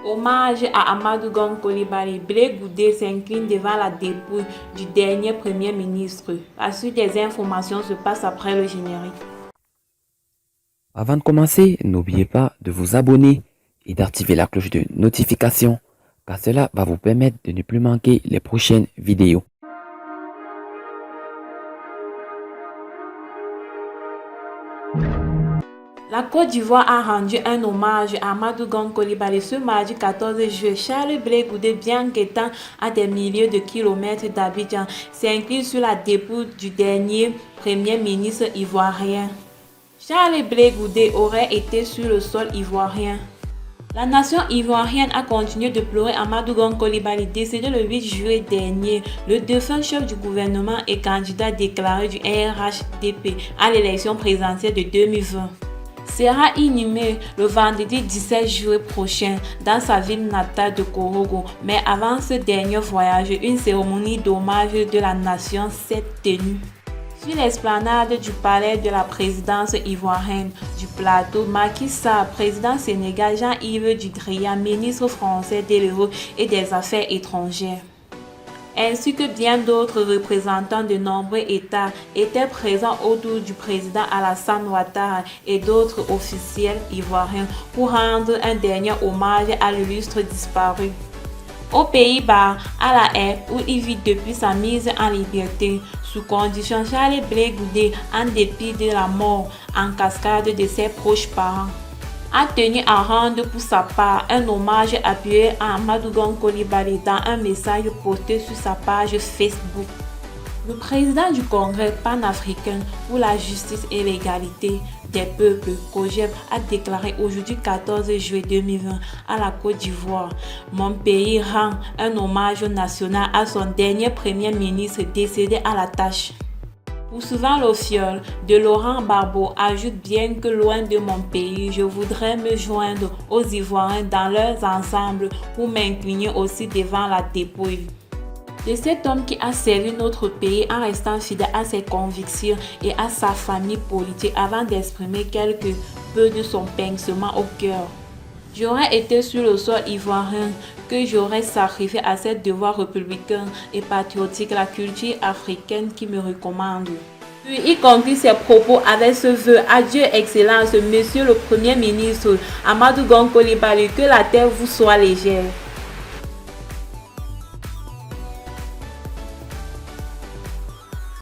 Hommage à Amadou Gon Coulibaly, Blé Goudé s'incline devant la dépouille du dernier Premier ministre. La suite des informations se passe après le générique. Avant de commencer, n'oubliez pas de vous abonner et d'activer la cloche de notification, car cela va vous permettre de ne plus manquer les prochaines vidéos. La Côte d'Ivoire a rendu un hommage à Amadou Gon Coulibaly ce mardi 14 juillet. Charles Blé Goudé, bien qu'étant à des milliers de kilomètres d'Abidjan, s'incline sur la dépouille du dernier Premier ministre ivoirien. Charles Blé Goudé aurait été sur le sol ivoirien. La nation ivoirienne a continué de pleurer Amadou Gon Coulibaly, décédé le 8 juillet dernier. Le défunt chef du gouvernement et candidat déclaré du RHDP à l'élection présidentielle de 2020 sera inhumé le vendredi 17 juillet prochain dans sa ville natale de Korogo. Mais avant ce dernier voyage, une cérémonie d'hommage de la nation s'est tenue sur l'esplanade du palais de la présidence ivoirienne du plateau. Macky Sall, président sénégal, Jean-Yves Le Drian, ministre français délégué et des Affaires étrangères, ainsi que bien d'autres représentants de nombreux États étaient présents autour du président Alassane Ouattara et d'autres officiels ivoiriens pour rendre un dernier hommage à l'illustre disparu. Aux Pays-Bas, à La Haye, où il vit depuis sa mise en liberté sous condition, Charles Blé Goudé, en dépit de la mort en cascade de ses proches parents, a tenu à rendre pour sa part un hommage appuyé à Amadou Gon Coulibaly dans un message posté sur sa page Facebook. Le président du Congrès panafricain pour la justice et l'égalité des peuples, COJEP, a déclaré aujourd'hui 14 juillet 2020 à la Côte d'Ivoire: mon pays rend un hommage national à son dernier Premier ministre décédé à la tâche. Poursuivant le fiole de Laurent Gbagbo, ajoute: bien que loin de mon pays, je voudrais me joindre aux Ivoiriens dans leurs ensembles pour m'incliner aussi devant la dépouille de cet homme qui a servi notre pays en restant fidèle à ses convictions et à sa famille politique, avant d'exprimer quelque peu de son pincement au cœur. J'aurais été sur le sol ivoirien, que j'aurais sacrifié à ses devoirs républicains et patriotiques, la culture africaine qui me recommande. Puis il conclut ses propos avec ce vœu: adieu Excellence, Monsieur le Premier ministre Amadou Gon Coulibaly, que la terre vous soit légère.